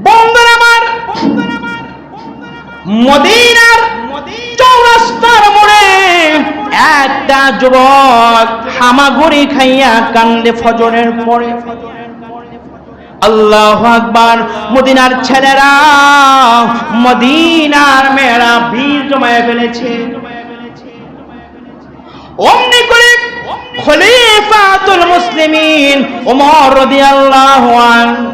বন্ধুরা আমার, মদিনার চৌরাস্তার মোড়ে একটা যুবক হামাগুড়ি খাইয়া কান্দে ফজরের পরে। আল্লাহু আকবার। মদিনার ছেলেরা, মদিনার মেয়েরা ভিড় জমায়ে ফেলেছে। অমনি করে খলিফাতুল মুসলিমিন ওমর রাদিয়াল্লাহু আনহু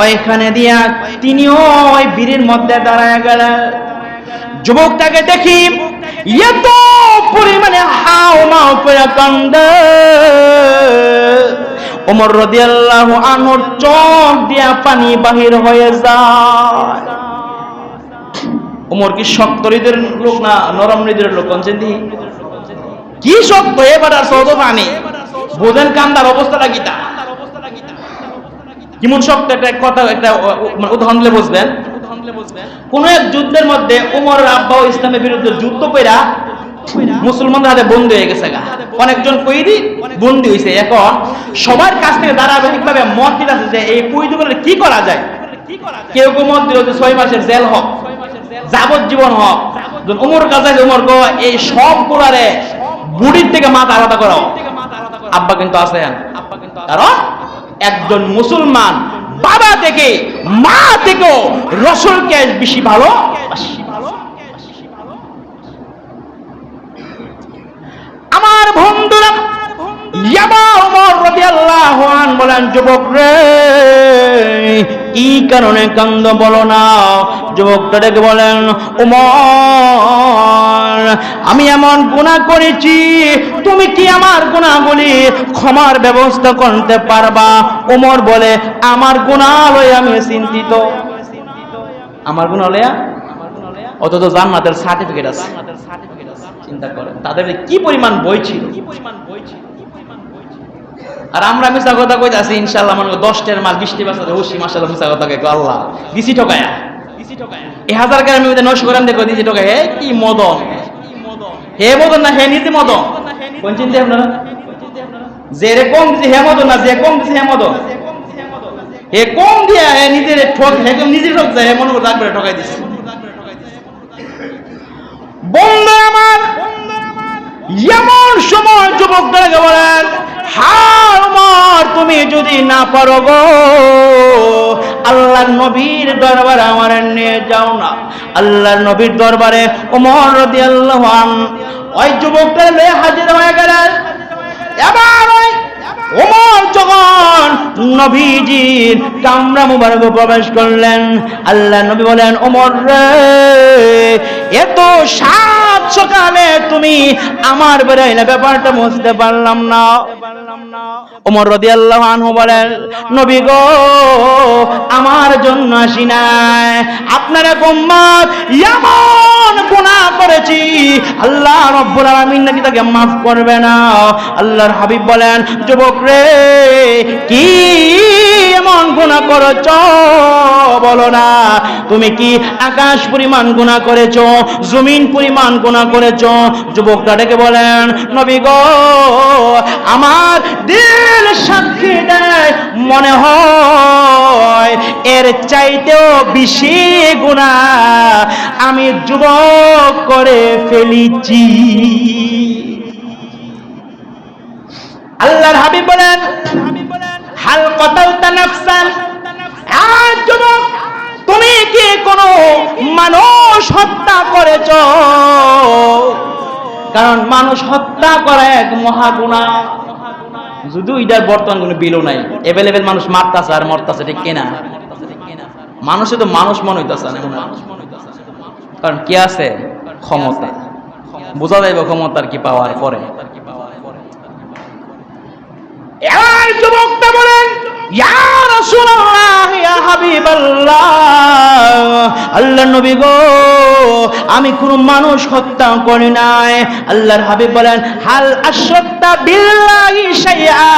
ওইখানে দিয়া তিনিও ওই ভিড়ের মধ্যে দাঁড়ায় গেলেন। যুবকটাকে দেখি এত পরিমাণে হাওমাও করে কান্দে, ওমর রাদিয়াল্লাহু আনহুর চোখ দিয়া পানি বাহির হয়ে যায়। ওমর কি শক্ত হৃদয়ের লোক না নরম হৃদয়ের লোক? কোনছেন কি শক্ত এবার আর সহজ পানি বোঝেন কান্দার অবস্থাটা কি তা কেমন শক্ত? একটা কথা, একটা উদাহরণ দিলে বুঝবেন। কোন এক যুদ্ধের মধ্যে ওমরের আব্বা ইসলামের বিরুদ্ধে যুদ্ধ কইরা মুসলমানদের হাতে বন্দী হয়ে গেছে, অনেকজন কয়েদি বন্দী হয়েছে। এখন সবার কাছ থেকে ধারাবাহিকভাবে মত দিতেছে যে এই কয়েদিগুলো কি করা যায়। কেউ কেউ মত দিল যে 6 মাসের জেল হোক, যাবজ্জীবন হোক। ওমর কাছে ওমর গো এই সব গুলারে বুড়ির থেকে মাথা আলাদা করো। আব্বা কিন্তু আছেন, কারণ একজন মুসলমান বাবা থেকে মা থেকেও রাসূলকে বেশি ভালো। আমার বন্ধুরা, ওমর রাদিয়াল্লাহু আনহু বলেন, যুবক রে কি কারণে কান্দ বলো না? যুবকটা ডেকে বলেন, ওমর আমি এমন গুনাহ করেছি, তুমি কি আমার গুনাহগুলি ক্ষমার ব্যবস্থা করতে পারবা? ওমর বলে, আমার গুনাহ লইয়া আমি চিন্তিত। আমার গুনাহ লইয়া? অথচ জান্নাতের সার্টিফিকেট আছে। চিন্তা করেন তাদের কি পরিমাণ বই ছিল। আর আমরা মিছা কথা কইতাছি ইনশাআল্লাহ, মানে 10টার মাস 20টি বাচ্চা হুশি মাশাআল্লাহ মিছা কথা কয় আল্লাহ দিছি ঠকায়া। এই 1000 টাকার আমি 900 গ্রাম দেখো দিছি ঠকায়। হে কি মদন, হে মদন না হে নিজে মদন? কোন চিন্তা আপনারা? যে রে কম দিছি হে মদন না যে কম দিছি হে মদন? হে কম দিয়া হে নিজের ঠক, হে নিজে ঠক যায়, হে মনে করে রাখবে ঠকাই দিছে। বন্ধু আমার, এমন সময় যুবকদেরকে বলেন, হ্যাঁ ওমর তুমি যদি না পারো গো আল্লাহর নবীর দরবারে আমার নিয়ে যাও না। আল্লাহর নবীর দরবারে ওমর রাদিয়াল্লাহু আনহু ওই যুবকদের নিয়ে হাজির হয়ে গেলেন। এবার ওমর যখন নবীজির কামরা মুবারকে প্রবেশ করলেন, আল্লাহ নবী বলেন, ওমর রে এত সাত সকালে তুমি আমার বেড়াইলে ব্যাপারটা বুঝতে পারলাম না। ওমর রাদিয়াল্লাহু আনহু বলেন, নবী গো আমার জন্য আসি নাই, আপনার এক উম্মত এমন গুনাহ করেছি আল্লাহ রাব্বুল আলামিন নাকি তাকে মাফ করবে না। আল্লাহর হাবিব বলেন, যুবক রে কি এমন গুনাহ করেছো বলো না? তুমি কি আকাশ পরিমাণ গুনাহ করেছো, জমিন পরিমাণ গুনাহ করেছো? যুবকটা ডেকে বলেন, নবী গো আমার দিল সাক্ষী দেয় মনে হয় এর চাইতেও বেশি গুনাহ আমি যুবক করে ফেলেছি। আল্লাহর হাবিব বলেন, হাল কতালতা নাফসান, আজ যুবক তুমি কি কোনো মানুষ হত্যা করেছো? কারণ মানুষ হত্যা করা এক মহা গুনাহ। যদিও এটার বর্তমান কোনো বিলও নাই, এভেলেবেল মানুষ মারতাছে আর মরতাছে, ঠিক কিনা? মানুষে তো মানুষ মনে হইতাছে না, কারণ কি আছে? ক্ষমতা। বোঝা যাইব ক্ষমতার কি পাওয়ার পরে। এবার যুবকটা বলেন, ইয়া রাসূলুল্লাহ ইয়া হাবিবাল্লাহ, আল্লাহর নবী গো আমি কোনো মানুষ হত্যা করি নাই। আল্লাহর হাবিব বলেন, হাল আশরাকতা বিল্লাহি শাইআ,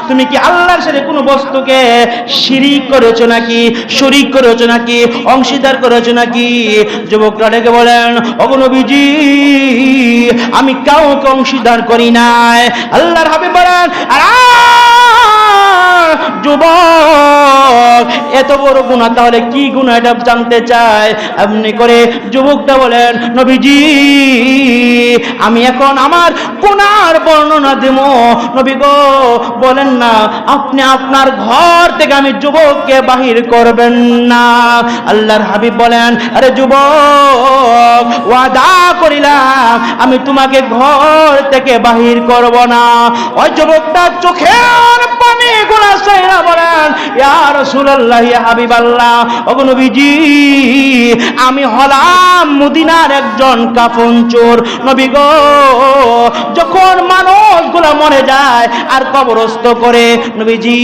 তুমি কি আল্লাহর সাথে কোনো বস্তুকে শিরিক করেছো নাকি, শরীক করেছো নাকি, অংশীদার করেছো নাকি? যুবকরা ডেকে বলেন, ওগো নবীজি আমি কাউকে অংশীদার করি নাই। আল্লাহর হাবিব বলেন, যুবক এত বড় গুনাহ, তাহলে কি গুনাহ এটা জানতে চায়। এমনি করে যুবকটা বলেন, নবীজি আমি এখন আমার গুনার বর্ণনা দেব। নবী গো বলেন না, আপনি আপনার ঘর থেকে আমি যুবককে বাহির করবেন না। আল্লাহর হাবিব বলেন, আরে যুবক ওয়াদা করিলাম আমি তোমাকে ঘর থেকে বাহির করব না। ওই যুবকটা চোখের পানি গুলা চাইরা বলেন, ইয়া রাসূলুল্লাহ ইয়া হাবিবাল্লাহ, ওগো নবীজি আমি হলাম মদিনার একজন কাফন চোর। নবী গো যখন মানুষগুলা মরে যায় আর কবরস্থ করে, নবীজি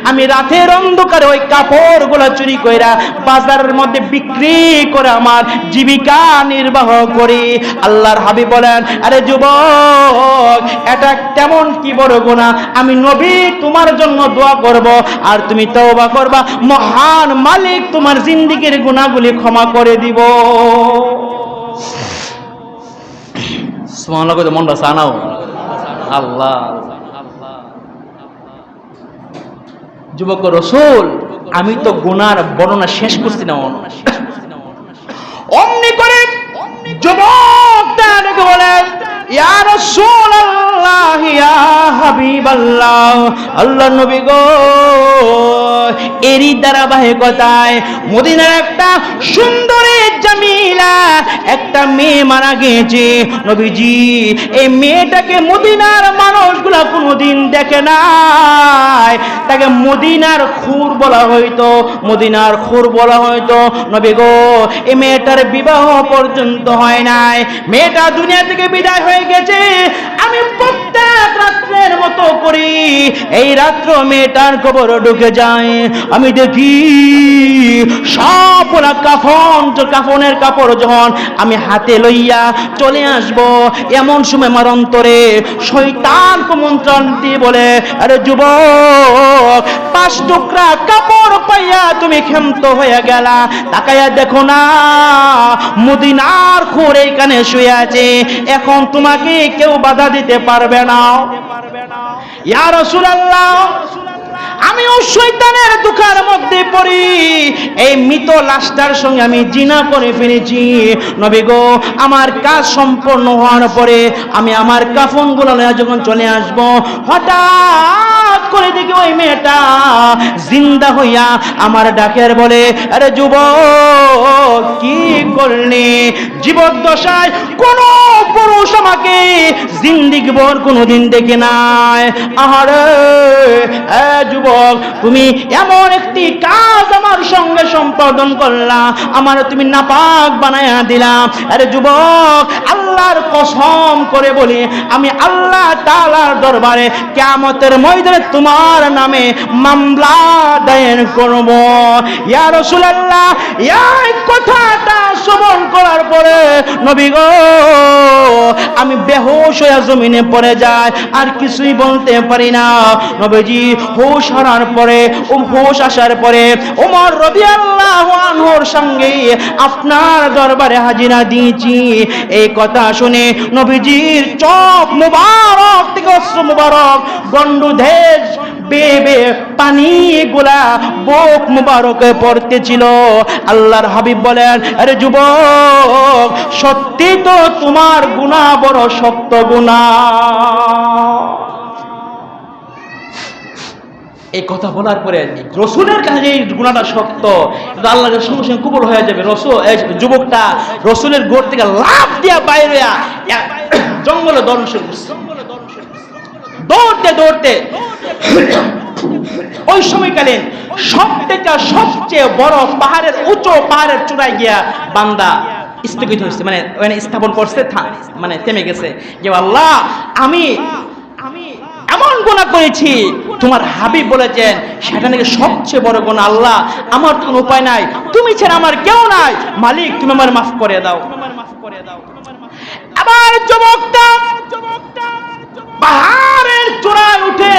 আমি রাতের অন্ধকারে ওই কাপড়গুলো চুরি কইরা বাজারের মধ্যে বিক্রি করে আমার জীবিকা নির্বাহ করি। আল্লাহর হাবিব বলেন, আরে যুবক এটা কেমন কি বড় গুনাহ, আমি নবী তোমার জন্য দোয়া করব আর তুমি তওবা করবা, মহান মালিক তোমার জিন্দেগীর গুনাহগুলি ক্ষমা করে দিব। সুবহানাল্লাহ কইতে মনটা সানাও আল্লাহ। যুবক রাসূল আমি তো গুনার বর্ণনা শেষ করছি না। অমনি করে যুবক তাকে বলেন, ইয়া রাসূলুল্লাহ ইয়া হাবিবাল্লাহ, আল্লাহর নবী গো এরই ধারাবাহিকতায় মদিনার একটা সুন্দরী জামিলা একটা মেয়ে মারা গিয়েছে। নবীজি এই মেয়েটাকে মদিনার মানুষগুলা কোনোদিন দেখে নাই, তাকে মদিনার খুর বলা হইতো, মদিনার খুর বলা হইতো। নবী গো এই মেয়েটার বিবাহ পর্যন্ত হয় নাই, মেয়েটা দুনিয়া থেকে বিদায় হয়ে গেছে। আমি প্রত্যেক রাত্রের মতো করি এই রাত্র মেয়েটার কবর ঢুকে যায়, আমি দেখি সবগুলা কাফনের কাপড় যখন আমি হাতে লইয়া চলে আসব, এমন সময় আমার অন্তরে শয়তান কুমন্ত্রণ দিয়ে বলে, আরে যুবক 5 টুকরা কাপড় পাইয়া তুমি ক্ষান্ত হয়ে গেলা, তাকাইয়া দেখো না মদিনার খুর এইখানে শুয়ে আছে, এখন তোমাকে কেউ বাধা দিতে পারবে না। ইয়া রাসূলুল্লাহ আমিও শয়তানের দুকার মধ্যে পড়ি, এই মৃত লাশটার সঙ্গে আমি জিনা করে ফেলেছি। নবী গো আমার কাজ সম্পন্ন হওয়ার পরে আমি আমার কাফনগুলো নিয়ে যখন চলে আসব, হঠাৎ করে দেখি ওই মেয়েটা জিন্দা হইয়া আমার ডাকের বলে, আরে যুবক কি করলি? জীবদ্দশায় কোন পুরুষ আমাকে জিন্দেগি ভর কোনোদিন দেখে নাই। আহারে যুবক তুমি এমন একটি কাজ আমার সঙ্গে সম্পাদন করলা, আমার তুমি নাপাক বানায়া দিলা। আরে যুবক আল্লাহর কসম করে বলি আমি আল্লাহ তাআলার দরবারে কিয়ামতের ময়দানে তোমার নামে মামলা দায়ের করব। ইয়া রাসূলুল্লাহ এই কথাটা শ্রবণ করার পরে নবী গো আমি বেহুশ হয়ে জমিনে পড়ে যাই, আর কিছুই বলতে পারি না। নবীজি হুশ হারার পরে হুশ আসার পরে ওমর রাদিয়াল্লাহু আনহুর সঙ্গে আপনার দরবারে হাজিরা দিয়েছি। এই কথা শুনে নবীজির চোখ মুবারক থেকে অশ্রু মুবারক গন্ডুদেশ বেবে পানি গুলা বুক মুবারকে পড়তেছিল। আল্লাহর হাবিব বলেন, আরে যুবক সত্যি তো তোমার গুনাহ বড় শক্ত গুনাহ। এই কথা বলার পরে রসুলের কাছে এই গুনাহটা শক্ত, কিন্তু আল্লাহর সঙ্গে সঙ্গে কবুল হয়ে যাবে। যুবকটা রসুলের গোড় থেকে লাফ দিয়া বাইরে জঙ্গলে দৌড়তে দৌড়তে ওই সময়কালীন সবচেয়ে বড় পাহাড়ের উঁচু পাহাড়ের চূড়ায় গিয়া বান্দা স্থগিত হয়েছে, মানে স্থাপন করছে, মানে থেমে গেছে যে আল্লাহ আমি এমন গুনাহ করেছি তোমার হাবিব বলেছেন সেটা নাকি সবচেয়ে বড় গুনাহ। আল্লাহ আমার তো কোনো উপায় নাই, তুমি ছাড়া আমার কেউ নাই, মালিক তুমি আমার মাফ করে দাও। আবার যুবকটা পাহাড়ের চূড়ায় উঠে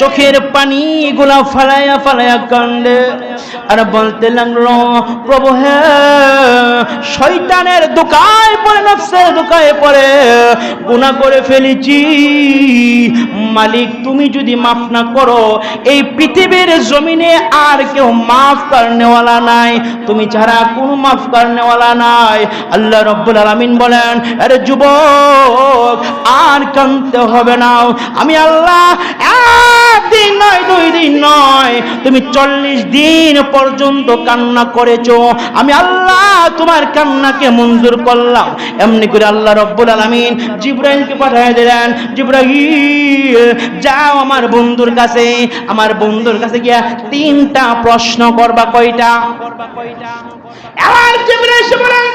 চোখের পানি গুলা ফালাইয়া ফালাইয়া কান্দে আর বলতে লাগলো, প্রভু হে, শয়তানের ধোঁকায় পড়ে, নফসের ধোঁকায় পড়ে গুনাহ করে ফেলেছি। মালিক, তুমি যদি মাফ না করো, এই পৃথিবীর জমিনে আর কেউ মাফ করনেওয়ালা নাই, তুমি ছাড়া কোনো মাফ করনেওয়ালা নাই। আল্লাহ রাব্বুল আলামিন বলেন, আরে যুবক, আর কাঁদতে হবে না। আমি আল্লাহ একদিন নয়, 2 দিন নয়, তুমি 40 দিন পর্যন্ত কান্না করেছো, আমি আল্লাহ তোমার কান্নাকে মঞ্জুর করলাম। এমনি করে আল্লাহ রাব্বুল আলামিন জিবরাইলকে পাঠিয়ে দিলেন, জিবরাইল যাও আমার বন্ধুর কাছে, আমার বন্ধুর কাছে গিয়া 3টা প্রশ্ন করবা। কয়টা? এবার জিবরাইল এসে বলেন,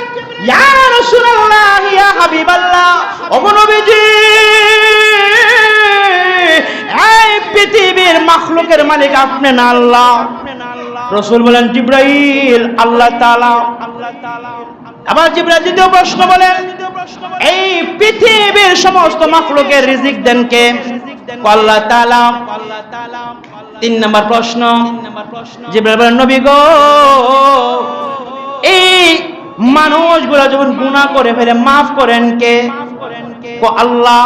ইয়া রাসূলুল্লাহ, ইয়া হাবিবাল্লাহ, ওগো নবীজি, এই পৃথিবীর মাখলুকের মালিক আপনি না আল্লাহ? রাসূল বলেন, জিবরাইল, আল্লাহ তাআলা। আবার জিবরাইল দ্বিতীয় প্রশ্ন বলেন, এই পৃথিবীর সমস্ত মাখলুকের রিজিক দেন কে? আল্লাহ তাআলা। 3 নম্বর প্রশ্ন, জিবরাইল বলেন, নবী গো, এই মানুষগুলা যখন গুনাহ করে ফেলে মাফ করেন কে? আল্লাহ।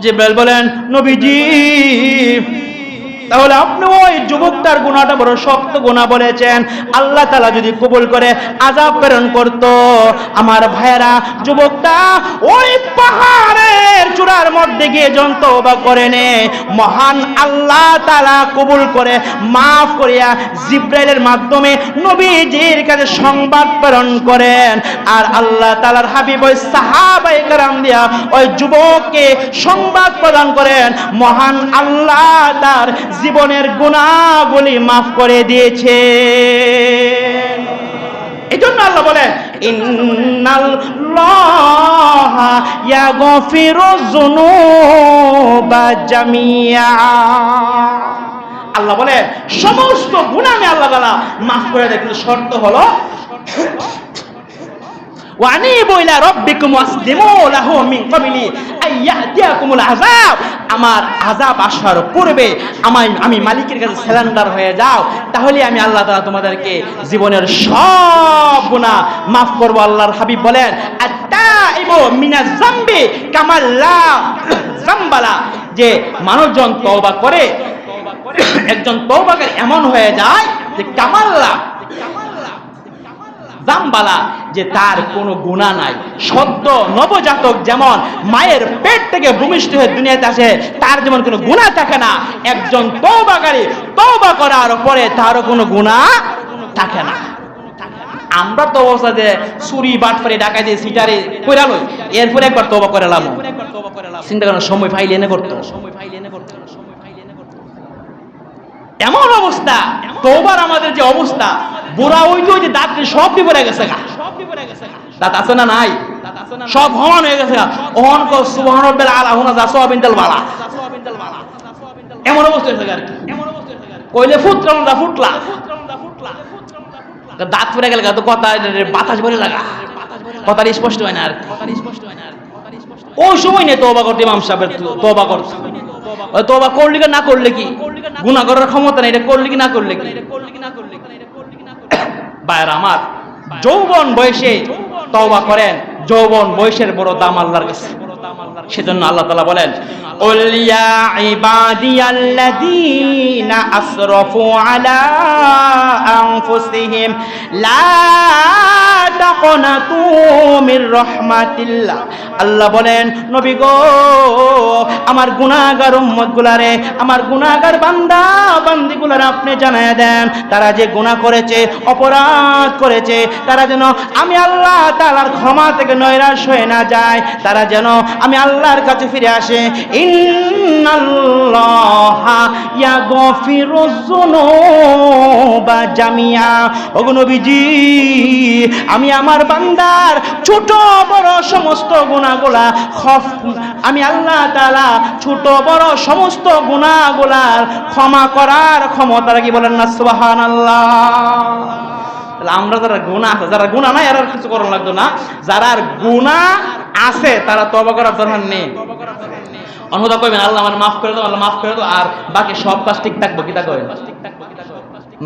জিবরাইল বলেন, নবীজি, তাহলে আপনি ওই যুবকটার গুনাহটা বড় শক্ত গুনাহ বলেছেন, আল্লাহ তাআলা যদি কবুল করে আযাব প্রেরণ করত, আমার ভাইরা, যুবকটা ওই পাহাড়ের চূড়ার মধ্যে গিয়ে যখন তওবা করে নে, মহান আল্লাহ তাআলা কবুল করে মাফ করিয়া জিবরাইলের মাধ্যমে নবীজির কাছে সংবাদ প্রেরণ করেন। আর আল্লাহ তাআলার হাবিব ওই সাহাবায়ে কেরাম দিয়া ওই যুবককে সংবাদ প্রদান করেন, মহান আল্লাহ তার জীবনের গুনাহগুলি মাফ করে দিয়েছে। এজন্য আল্লাহ বলেন, ইন্নাল্লাহা ইয়াগফিরুয যুনুবা জামিআ। আল্লাহ বলেন, সমস্ত গুনাহ আমি আল্লাহ তাআলা মাফ করে দেয়, কিন্তু শর্ত হলো ওয়ানিবু ইলা রাব্বিকুম ওয়াসলিমু লাহু মিন ক্বাবলি আইয়াতিয়াকুমুল আযাব। আমার আযাব আসার পূর্বে আমি মালিকের কাছে সারেন্ডার হয়ে যাও, তাহলে আমি আল্লাহ তাআলা তোমাদেরকে জীবনের সব গুনাহ মাফ করব। আল্লাহর হাবিব বলেন, আত-তাইবু মিনাজ যামবি কামা লা যামবালা, যে মানুষজন তওবা করে, একজন তওবাকারী এমন হয়ে যায় যে কামাল্লা জামবালা, যে তার কোনো গুনাহ নাই। সদ্য নবজাতক যেমন মায়ের পেট থেকে ভূমিষ্ঠ হয়ে দুনিয়াতে আসে, তার যেমন কোনো গুনাহ থাকে না, একজন তওবাকারী তওবা করার পরে তারও কোনো গুনাহ থাকে না। আমরা তো অবস্থা যে চুরি বাটফারি ডাকাতি সিটারি কইরা লই, এরপরে একবার তওবা করে লাম, চিন্তা করার সময় ফাইল এনে করতো। এমন অবস্থা তওবার আমাদের যে অবস্থা, বুড়া হইতে হইতে দাঁত সব পড়ে গেছে, দাঁত আছে না নাই, সব সমান হয়ে গেছে। ওহন কো সুবহানাল্লাহ আলা হুনা যাসো বিনতাল বালা, এমন অবস্থা হয়েছে আর কি। কইলে ফুটলাম না ফুটলা, দাঁত পড়ে গেলে তো কথা বাতাস ভরে লাগা, কথা স্পষ্ট হয় না আর। ওই সময় নেই তওবা করতে, ইমাম সাহেবের তওবা করতে, তওবা করলি না করলে কি গুনাহ করার ক্ষমতা নেই, এটা করলি কি না করলে কি। ভাইরা আমার, যৌবন বয়সে তওবা করেন, যৌবন বয়সের বড় দাম আল্লাহর কাছে। সেজন্য আল্লাহ তাআলা বলেন, কুল ইয়া ইবাদিয়াল্লাযীনা আসরাফু আলা আনফুসিহিম লা তাকনাতু মির রাহমাতিল্লাহ। আল্লাহ বলেন, নবী গো, আমার গুনাহগার উম্মতগুলারে, আমার গুনাহগার বান্দা বান্দিগুলারে আপনি জানায়া দেন, তারা যে গুনাহ করেছে, অপরাধ করেছে, তারা যেন আমি আল্লাহ তাআলার ক্ষমা থেকে নৈরাশ হয়ে না যায়, তারা যেন আমি আল্লাহর কাছে ফিরে আসে। ইন্নাল্লাহা ইয়াগফিরুয যুনুবা জামিআ। ওগো নবীজি, আমি আমার বান্দার ছোট বড় সমস্ত গুনাহগুলা আমি আল্লাহ তাআলা ছোট বড় সমস্ত গুনাহগুলার ক্ষমা করার ক্ষমতা রাখি। বলেন না সুবহানাল্লাহ। আমরা যারা গুনাহ আছে, যারা গুনাহ নাই আর কিছু করা লাগতো না, যারা গুনাহ আছে তারা তওবা করার দরকার নেই। অন্যথা কইবেন আল্লাহ আমার মাফ করে দাও, আল্লাহ মাফ করে দাও, আর বাকি সব কাজ ঠিক থাকবো, কি তা কইবেন?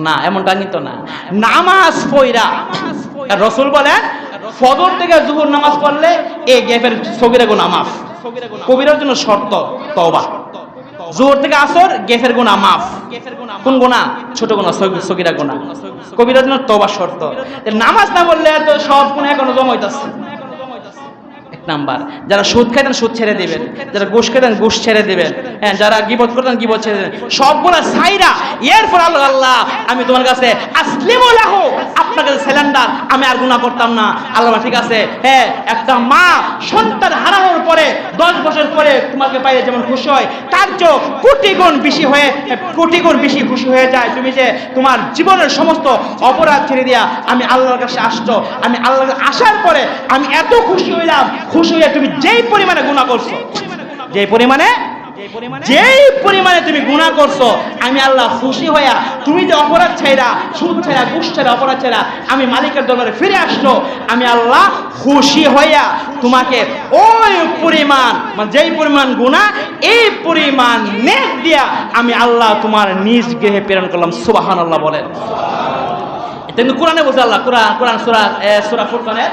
না, এমনটা কিন্তু না। নামাজ পড়া রাসূল বলেন ফজর থেকে জোহর নামাজ পড়লে এই গ্যাপের সগীরা গুনাহ মাফ। কবিরার জন্য শর্ত তওবা। জোহর থেকে আসর গ্যাপের গুনাহ মাফ। কোন গুনাহ? ছোট গুনাহ, সগীরা গুনাহ। কবিরার জন্য তওবা শর্ত। নামাজ না পড়লে তো সব গুনাহ এখনো জমা হইতাছে। নাম্বার, যারা সুদ খাইতেন সুদ ছেড়ে দিবেন, যারা ঘুষ খাইতেন ঘুষ ছেড়ে দিবেন, হ্যাঁ, যারা গীবত করতেন গীবত ছেড়ে দিবেন, সবগুলা সাইরা এরপর আল্লাহ আল্লাহ আমি তোমার কাছে আসলিমু লাহু, আপনার কাছে সিলিন্ডার, আমি আর গুনাহ করতাম না। আল্লাহ ঠিক আছে, হ্যাঁ, একটা মা সন্তান হারানোর পরে 10 বছর পরে তোমাকে পাইলে যেমন খুশি হয়, তার চেয়ে কোটি গুণ বেশি খুশি হয়ে যায় তুমি যে তোমার জীবনের সমস্ত অপরাধ ছেড়ে দিয়া আমি আল্লাহর কাছে আসছো। আমি আল্লাহর কাছে আসার পরে আমি এত খুশি হইলাম, খুশি হয়ে তুমি যেই পরিমাণে গুনাহ করছো, যেই পরিমাণে তুমি গুনাহ করছো, আমি আল্লাহ খুশি হইয়া তুমি যে অপরাধ ছাইরা, সুদ ছাইরা, ঘুষ ছাইরা, অপরাধ ছাইরা আমি মালিকের দরবারে ফিরে আসলো, আমি আল্লাহ খুশি হইয়া তোমাকে ওই পরিমাণ, মানে যেই পরিমাণ গুনাহ এই পরিমাণ নেক দিয়া আমি আল্লাহ তোমার নিজ গৃহে প্রেরণ করলাম। সুবহানাল্লাহ বলেন। এটা কিন্তু কোরআনে বলছে আল্লাহ। কোরআন সূরা ফুরকানের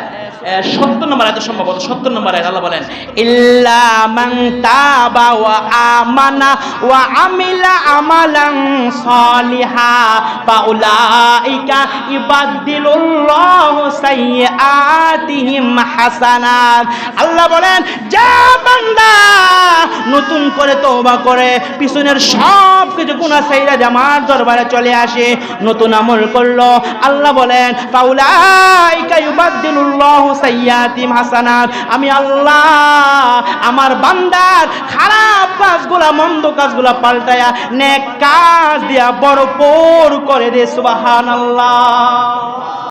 70 নম্বর আয়াত, সম্ভবত 70 নম্বর আয়াত, আল্লাহ বলেন ইল্লা মান তাবা ওয়া আমানা ওয়া আমিলা আমালান সালিহা ফাউলাইকা ইবাদদিলুল্লাহু সাইয়্যাতিহিম হাসানাত। আল্লাহ বলেন যা বান্দা নতুন করে তওবা করে পিছনের সব কিছু গুনাহ ছাইরা আমার দরবারে চলে আসে, নতুন আমল করলো, আল্লাহ বলেন ফাউলাইকা ইবাদদিলুল্লাহু সাইয়্যাতিহিম হাসানাত, আমি আল্লাহ আমার বান্দার খারাপ কাজগুলা, মন্দ কাজগুলা পাল্টায়া নেক কাজ দিয়া ভরপুর করে দে। সুবহানাল্লাহ।